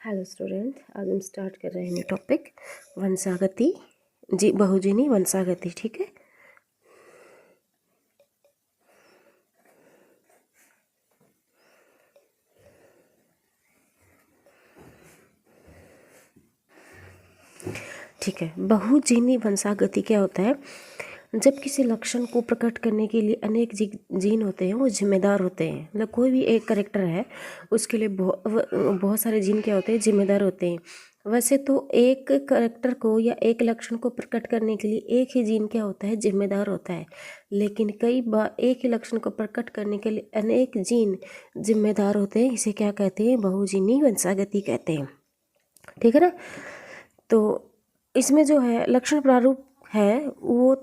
Hello student, आज हम start कर रहे हैं न्यू टॉपिक वंशागति जी बहुजिनी वंशागति। ठीक है। ठीक है, बहुजिनी वंशागति क्या होता है? जब किसी लक्षण को प्रकट करने के लिए अनेक जीन होते हैं, वो जिम्मेदार होते हैं। मतलब कोई भी एक करेक्टर है, उसके लिए बहुत सारे जीन क्या होते हैं, जिम्मेदार होते हैं। वैसे तो एक करेक्टर को या एक लक्षण को प्रकट करने के लिए एक ही जीन क्या होता है, जिम्मेदार होता है। लेकिन कई बार एक ही लक्षण को प्रकट करने के लिए अनेक जीन जिम्मेदार होते हैं। इसे क्या कहते हैं? बहुजीनी वंशागति कहते हैं। ठीक है ना। तो इसमें जो है लक्षण प्रारूप है वो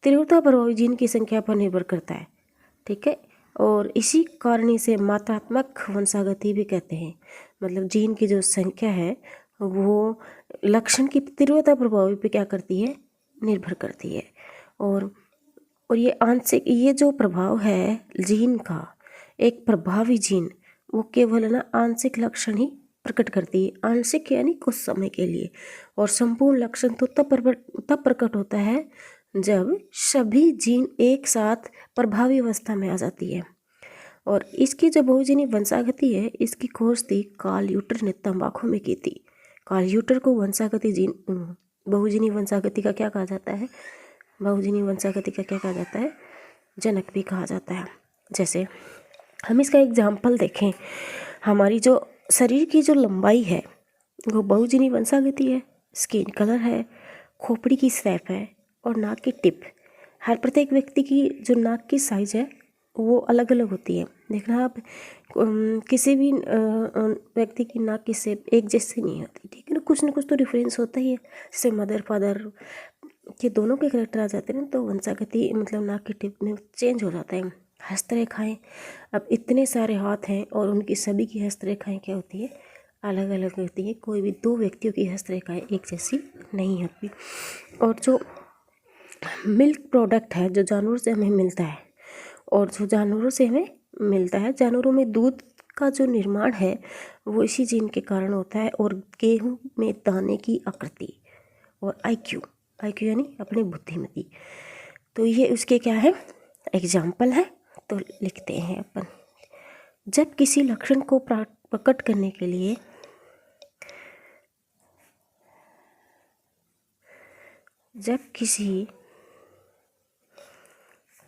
तीव्रता प्रभावी जीन की संख्या पर निर्भर करता है। ठीक है। और इसी कारण इसे मात्रात्मक वंशागति भी कहते हैं। मतलब जीन की जो संख्या है वो लक्षण की तीव्रता प्रभावी पे क्या करती है, निर्भर करती है। और ये आंशिक, ये जो प्रभाव है जीन का, एक प्रभावी जीन वो केवल ना आंशिक लक्षण ही प्रकट करती है। आंशिक यानी कुछ समय के लिए। और संपूर्ण लक्षण तो तब प्रकट होता है जब सभी जीन एक साथ प्रभावी अवस्था में आ जाती है। और इसकी जो बहुजीनी वंशागति है, इसकी खोज थी कार्ल यूटर ने तंबाकू में की थी। कार्ल यूटर को वंशागति जीन बहुजीनी वंशागति का क्या कहा जाता है? बहुजीनी वंशागति का क्या कहा जाता है? जनक भी कहा जाता है। जैसे हम इसका एग्जाम्पल देखें, हमारी जो शरीर की जो लंबाई है वो बहुजीनी वंशागति है। स्किन कलर है, खोपड़ी की शेप है और नाक की टिप। हर प्रत्येक व्यक्ति की जो नाक की साइज है वो अलग अलग होती है। देखना आप, किसी भी व्यक्ति की नाक की शेप एक जैसी नहीं होती। ठीक है ना कुछ तो डिफरेंस होता ही है। जैसे मदर फादर के दोनों के करेक्टर आ जाते हैं ना, तो वंशागति मतलब नाक की टिप में चेंज हो जाता है। हस्तरेखाएं, अब इतने सारे हाथ हैं और उनकी सभी की हस्तरेखाएं क्या होती है, अलग अलग होती है। कोई भी दो व्यक्तियों की हस्तरेखाएं एक जैसी नहीं होती। और जो मिल्क प्रोडक्ट है जो जानवरों से हमें मिलता है, और जो जानवरों से हमें मिलता है, जानवरों में दूध का जो निर्माण है वो इसी जीन के कारण होता है। और गेहूं में दाने की आकृति और आईक्यू यानी अपनी बुद्धिमती, तो ये उसके क्या है, एग्जाम्पल है। तो लिखते हैं अपन, जब किसी लक्षण को प्रकट करने के लिए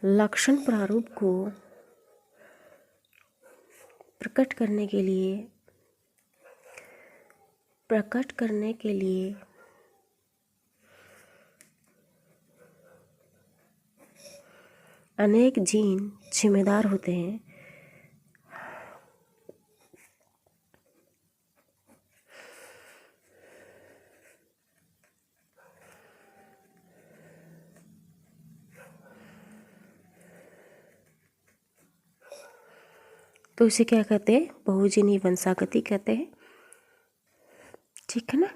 लक्षण प्रारूप को प्रकट करने के लिए अनेक जीन जिम्मेदार होते हैं। तो इसे क्या कहते हैं? बहुजीनी वंशागति कहते हैं। ठीक है ना।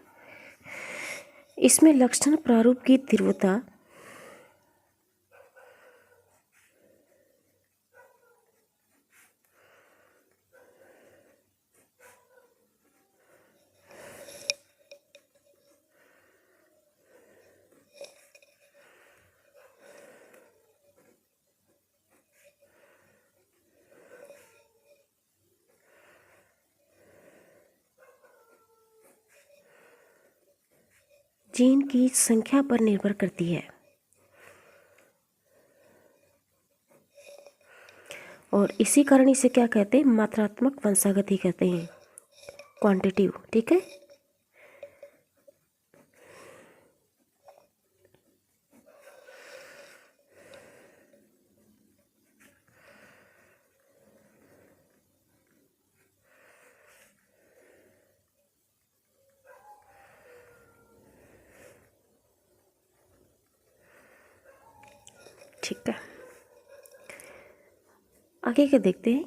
इसमें लक्षण प्रारूप की तीव्रता जीन की संख्या पर निर्भर करती है। और इसी कारण इसे क्या कहते हैं? मात्रात्मक वंशागति कहते हैं, क्वांटिटिव। ठीक है। ठीक है, आगे क्या देखते हैं।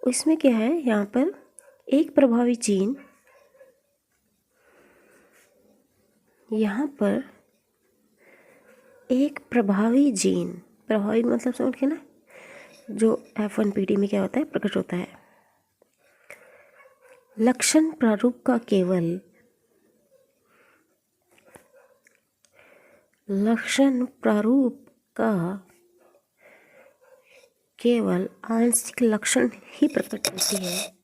इसमें क्या है, यहाँ पर एक प्रभावी जीन, यहाँ पर एक प्रभावी जीन, प्रभावी मतलब समझ के ना, जो F1PD में क्या होता है, प्रकट होता है। लक्षण प्रारूप का केवल आंशिक लक्षण ही प्रकट होती है।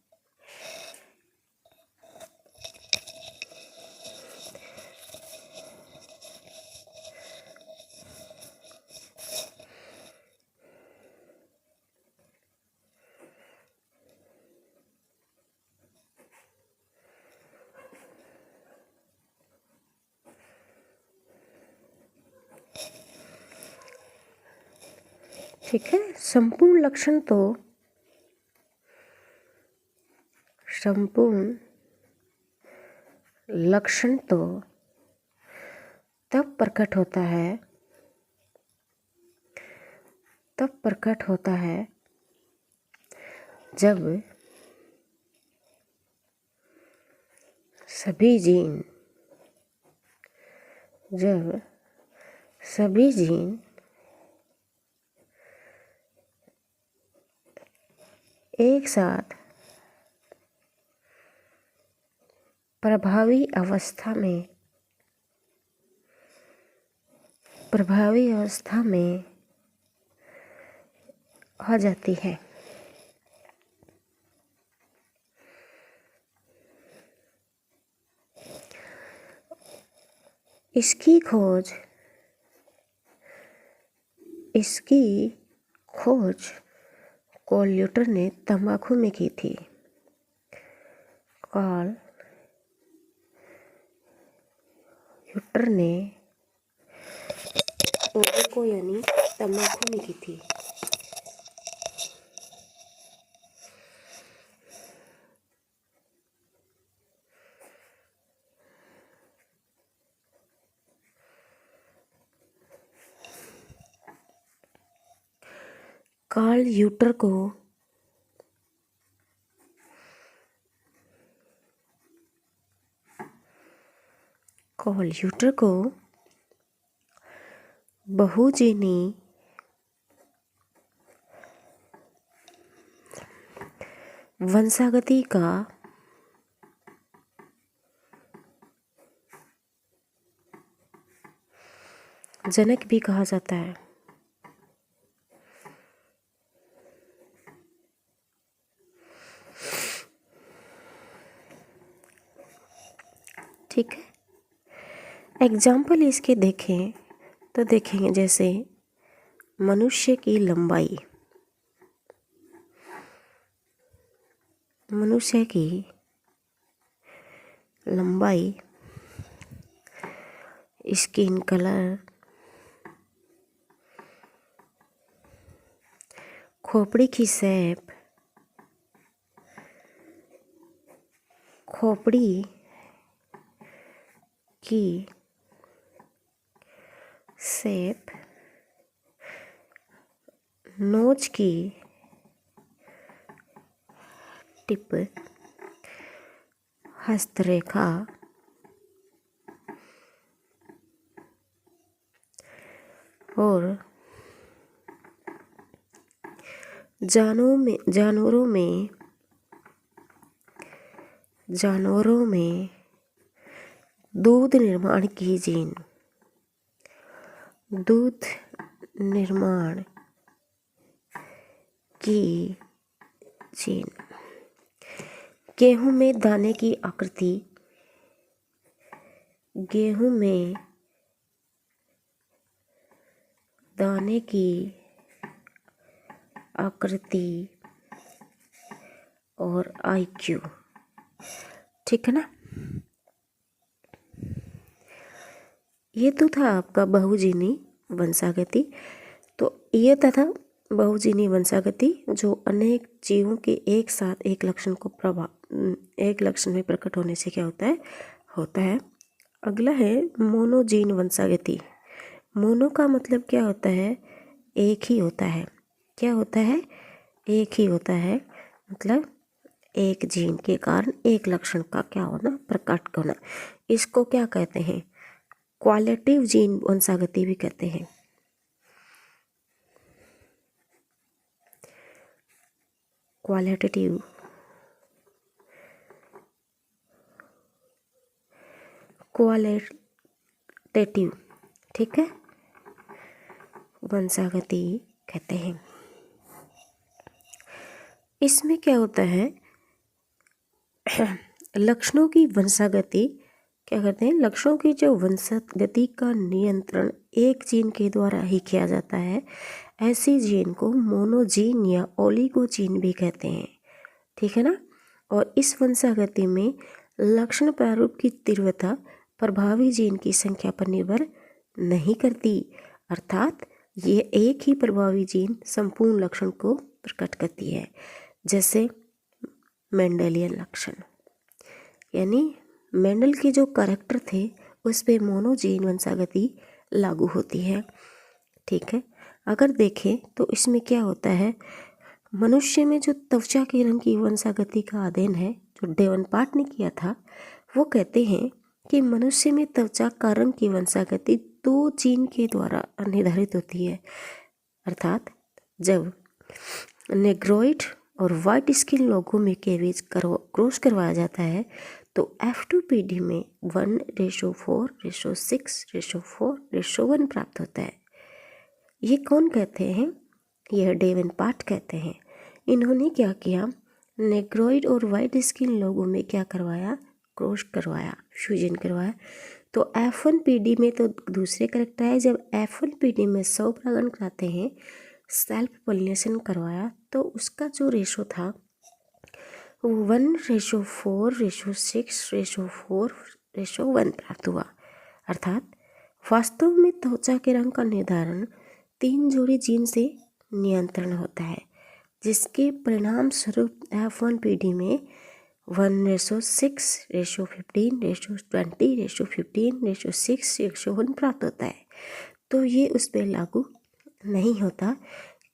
ठीक है, संपूर्ण लक्षण तो तब प्रकट होता है जब सभी जीन एक साथ प्रभावी अवस्था में आ जाती है। इसकी खोज कार्ल यूटर ने तंबाकू में की थी। कार्ल यूटर ने टोबैको यानी तंबाकू में की थी। कार्ल यूटर को बहुजीनी वंशागति का जनक भी कहा जाता है। ठीक है, एग्जाम्पल इसके देखें तो देखेंगे जैसे मनुष्य की लंबाई, स्किन कलर, खोपड़ी की शेप, नोज की टिप, हस्तरेखा, और जानवरों में दूध निर्माण की जीन, गेहूं में दाने की आकृति और IQ। ठीक है ना। ये तो था आपका बहुजीनी वंशागति। तो ये था बहुजीनी वंशागति जो अनेक जीवों के एक साथ एक लक्षण में प्रकट होने से क्या होता है। अगला है मोनोजीन वंशागति। मोनो का मतलब क्या होता है, एक ही होता है। क्या होता है, एक ही होता है, मतलब एक जीन के कारण एक लक्षण का क्या होना, प्रकट होना। इसको क्या कहते हैं, क्वालिटेटिव जीन वंशागति भी कहते हैं। क्वालिटेटिव क्वालिटेटिव, ठीक है, वंशागति कहते हैं। इसमें क्या होता है, लक्षणों की वंशागति क्या करते हैं, लक्षणों की जो वंशागति का नियंत्रण एक जीन के द्वारा ही किया जाता है, ऐसी जीन को मोनोजीन या ओलिगोजीन भी कहते हैं, ठीक है ना। और इस वंशागति में लक्षण प्रारूप की तीव्रता प्रभावी जीन की संख्या पर निर्भर नहीं करती, अर्थात ये एक ही प्रभावी जीन संपूर्ण लक्षण को प्रकट करती है। जैसे मेंडेलियन लक्षण, यानी मेंडल के जो कैरेक्टर थे उस पे मोनोजीन वंशागति लागू होती है, ठीक है। अगर देखें तो इसमें क्या होता है, मनुष्य में जो त्वचा के रंग की वंशागति का अध्ययन है जो डेवनपार्ट ने किया था, वो कहते हैं कि मनुष्य में त्वचा का रंग की वंशागति 2 जीन के द्वारा निर्धारित होती है, अर्थात जब नेग्रोइड और वाइट स्किन लोगों में के बीच क्रॉस करवाया जाता है तो F2PD में 1:4:6:4:1 प्राप्त होता है। ये कौन कहते हैं, यह डेवनपार्ट कहते हैं। इन्होंने क्या किया, नेग्रोइड और वाइट स्किन लोगों में क्या करवाया, क्रॉस करवाया, फ्यूजन करवाया। तो F1PD में तो दूसरे करेक्टर है, जब F1PD में 100 परागण कराते हैं, सेल्फ पॉलिनेशन करवाया, तो उसका जो रेशो था 1:4:6:4:1 प्राप्त हुआ। अर्थात वास्तव में त्वचा के रंग का निर्धारण 3 जोड़ी जीन से नियंत्रण होता है, जिसके परिणाम स्वरूप F1PD में 1:6:15:20:15:6:1 प्राप्त होता है। तो ये उस पर लागू नहीं होता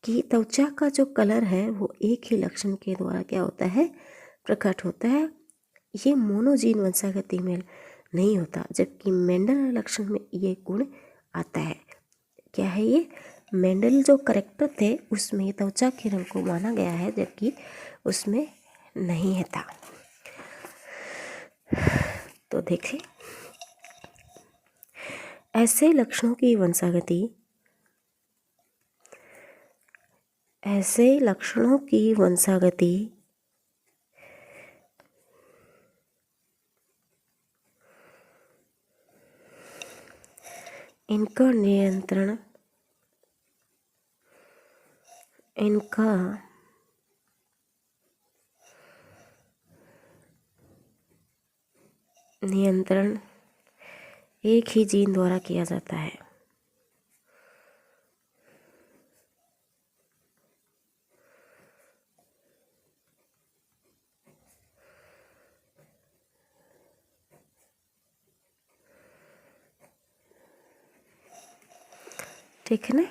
कि त्वचा का जो कलर है वो एक ही लक्षण के द्वारा क्या होता है, प्रकट होता है। ये मोनोजीन वंशागति में नहीं होता, जबकि मेंडल लक्षण में ये गुण आता है। क्या है ये, मेंडल जो करेक्टर थे उसमें त्वचा के रंग को माना गया है, जबकि उसमें नहीं है था। तो देखें, ऐसे लक्षणों की वंशागति, इनका नियंत्रण एक ही जीन द्वारा किया जाता है। ठीक है ना।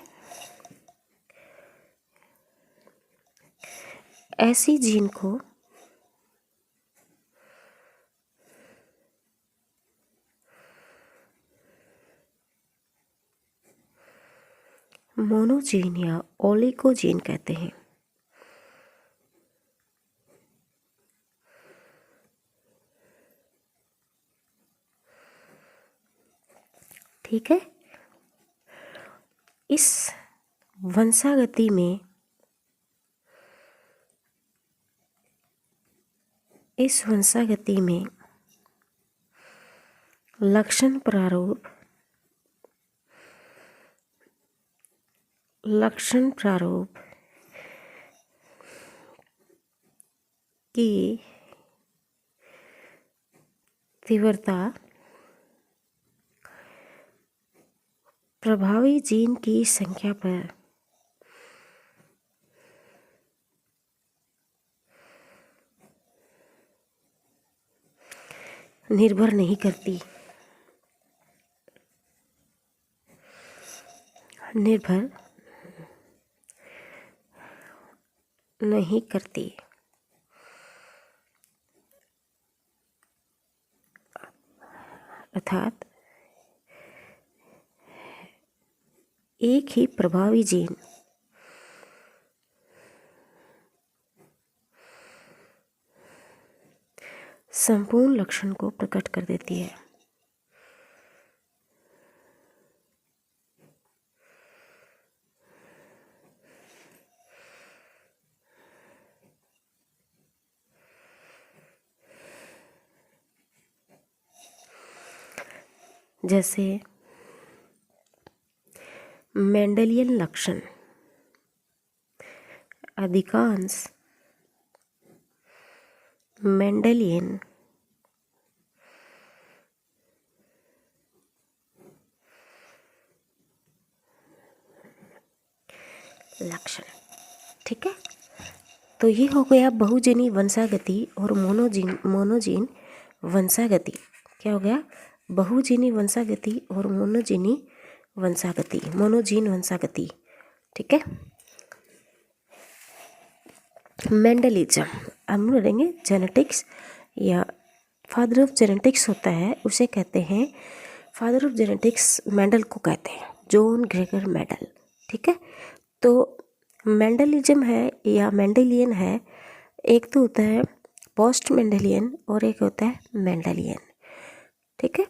ऐसी जीन को मोनोजीन या ओलिगोजीन कहते हैं। ठीक है, इस वंशागति में लक्षण प्रारूप की तीव्रता प्रभावी जीन की संख्या पर निर्भर नहीं करती। अर्थात एक ही प्रभावी जीन संपूर्ण लक्षण को प्रकट कर देती है। जैसे मेंडेलियन लक्षण, अधिकांश मेंडेलियन लक्षण। ठीक है, तो ये हो गया बहुजीनी वंशागति और मोनोजीन वंशागति। क्या हो गया? बहुजीनी वंशागति और मोनोजीनी वंशागति, मोनोजीन वंशागति। ठीक है, मेंडलिज्म हम बोलेंगे जेनेटिक्स या फादर ऑफ जेनेटिक्स होता है, उसे कहते हैं फादर ऑफ जेनेटिक्स मेंडल को कहते हैं, जॉन ग्रेगर मेंडल। ठीक है, तो मेंडलिज्म है या मेंडेलियन है, एक तो होता है पोस्ट मेंडेलियन और एक होता है मेंडेलियन। ठीक है,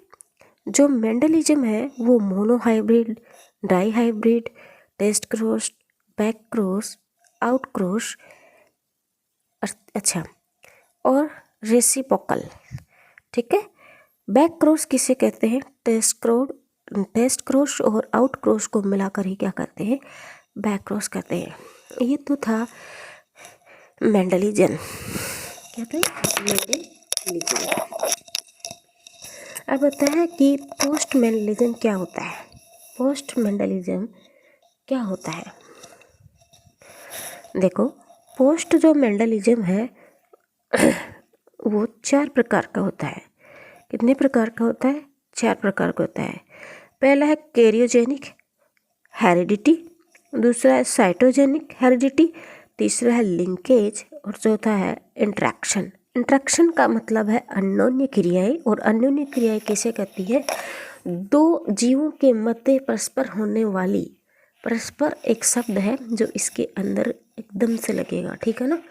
जो मेंडलिज्म है वो monohybrid, dihybrid, test cross, back cross, out cross, अच्छा, और रेसिप्रोकल। ठीक है, बैक क्रॉस किसे कहते हैं? टेस्ट क्रॉस और आउट क्रॉस को मिलाकर ही क्या करते हैं? बैक क्रॉस कहते हैं। ये तो था मेंडलिज्म। क्या था? मेंडलिज्म। अब होता है कि पोस्ट मेंडलिज्म क्या होता है? पोस्ट मेंडलिज्म क्या होता है? देखो, पोस्ट जो मेंडलिज्म है वो 4 प्रकार का होता है। कितने प्रकार का होता है? 4 प्रकार का होता है। पहला है कैरियोजेनिक हेरिडिटी, दूसरा है साइटोजेनिक हेरिडिटी, तीसरा है लिंकेज और चौथा है इंट्रैक्शन। इंट्रैक्शन का मतलब है अन्योन्य क्रियाएं, और अन्योन्य क्रियाएं कैसे कहती है? दो जीवों के मध्य परस्पर होने वाली, परस्पर एक शब्द है जो इसके अंदर एकदम से लगेगा, ठीक है ना।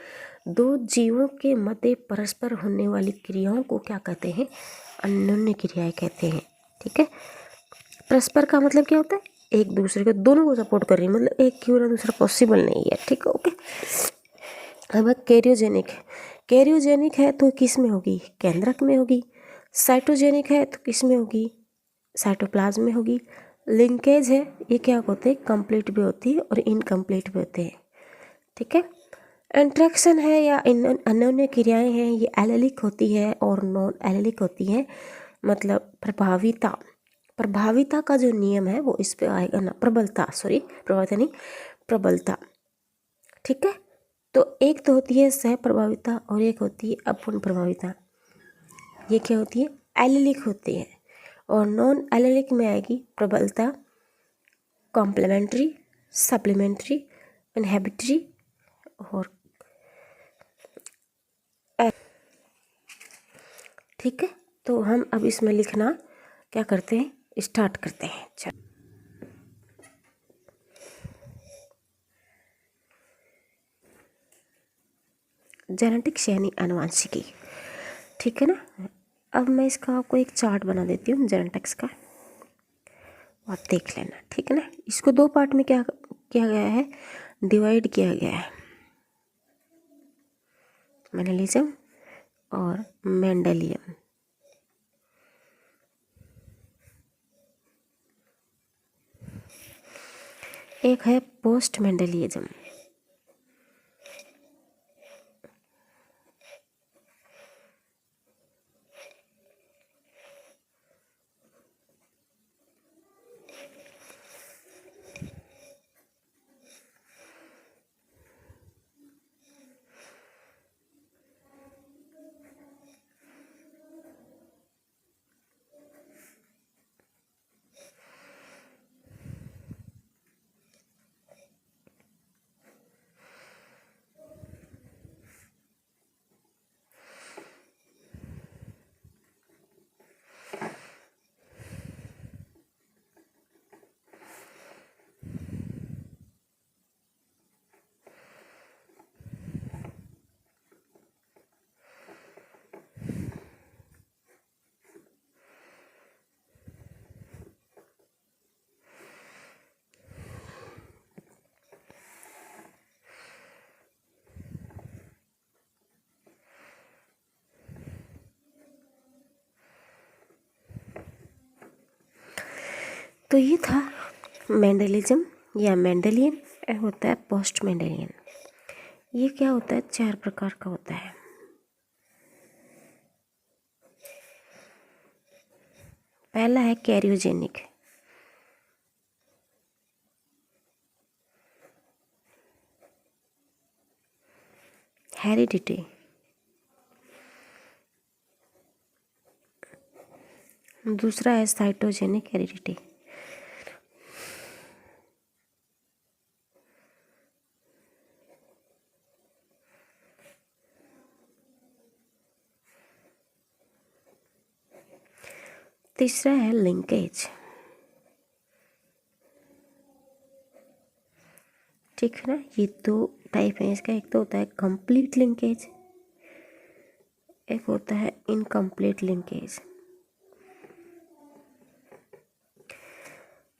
दो जीवों के मध्य परस्पर होने वाली क्रियाओं को क्या कहते हैं? अन्योन्य क्रियाएं कहते हैं। ठीक है, परस्पर का मतलब क्या होता है? एक दूसरे को, दोनों को सपोर्ट कर रही है, मतलब एक की बिना दूसरा पॉसिबल नहीं है। ठीक है, ओके। अब कैरियोजेनिक, कैरियोजेनिक है तो किस में होगी? केंद्रक में होगी। साइटोजेनिक है तो किस में होगी? साइटोप्लाज्म में होगी। लिंकेज है, ये क्या होते हैं? कंप्लीट भी होती है और इनकम्प्लीट भी होते हैं। ठीक है, इंट्रैक्शन है या अन्योन्य क्रियाएं हैं, ये एलेलिक होती है और नॉन एलेलिक होती है। मतलब प्रभाविता, प्रभाविता का जो नियम है वो इस पे आएगा ना, प्रबलता, सॉरी प्रभाविता नहीं, प्रबलता। ठीक है, तो एक तो होती है सह प्रभाविता और एक होती है अपूर्ण प्रभाविता। ये क्या होती है? एलेलिक होती है। और नॉन एलेलिक में आएगी प्रबलता, कॉम्प्लीमेंट्री, सप्लीमेंट्री, इनहिबिटरी और ठीक है, तो हम अब इसमें लिखना क्या करते हैं? स्टार्ट करते हैं। चलो, जेनेटिक्स यानी आनुवंशिकी। ठीक है ना। अब मैं इसका आपको एक चार्ट बना देती हूँ जेनेटिक्स का, आप देख लेना। ठीक है ना, इसको 2 पार्ट में क्या किया गया है? डिवाइड किया गया है, मेंडलिज्म और मेंडेलियम। एक है पोस्ट मेंडलिज्म। तो ये था मेंडलिज्म या मेंडेलियन, होता है पोस्ट मेंडेलियन। ये क्या होता है, 4 प्रकार का होता है। पहला है कैरियोजेनिक। हेरिडिटी। दूसरा है साइटोजेनिक हेरिडिटी। तीसरा है लिंकेज। ठीक है ना, ये 2 टाइप है इसका। एक तो होता है कंप्लीट लिंकेज, एक होता है इनकम्प्लीट लिंकेज।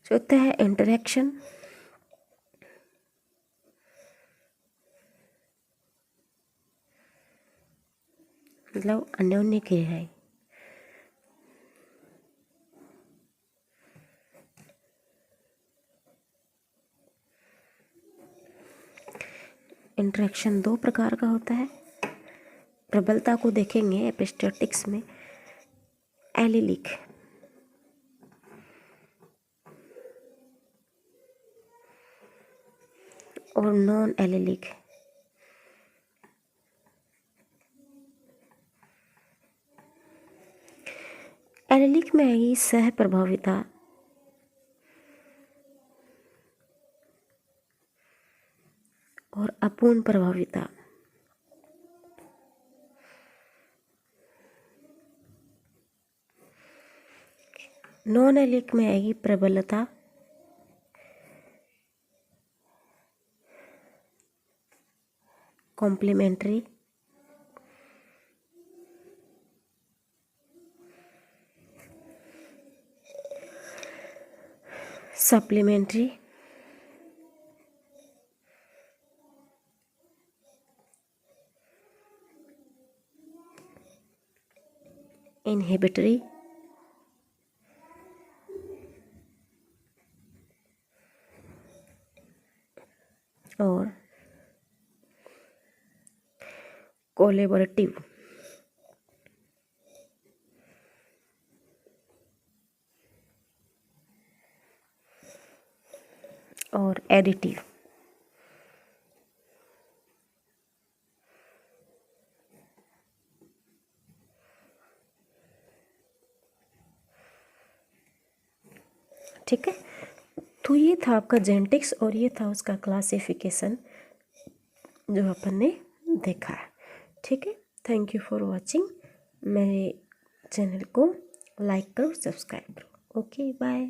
चौथा है इंटरेक्शन। मतलब अन्योन्य क्रियाएं। इंटरेक्शन 2 प्रकार का होता है। प्रबलता को देखेंगे एपिस्टेटिक्स में, एलिलिक और नॉन एलिलिक। एलिलिक में आएगी सह प्रभाविता और अपूर्ण प्रभाविता। नॉन एलिलिक में आएगी प्रबलता, कॉम्प्लीमेंट्री, सप्लीमेंट्री इनहिबिटरी और कोलैबोरेटिव। और एडिटिव। ठीक है, तो ये था आपका जेनेटिक्स और ये था उसका क्लासिफिकेशन जो अपन ने देखा है। ठीक है, थैंक यू फॉर वॉचिंग। मेरे चैनल को लाइक करो, सब्सक्राइब करो। Okay, bye.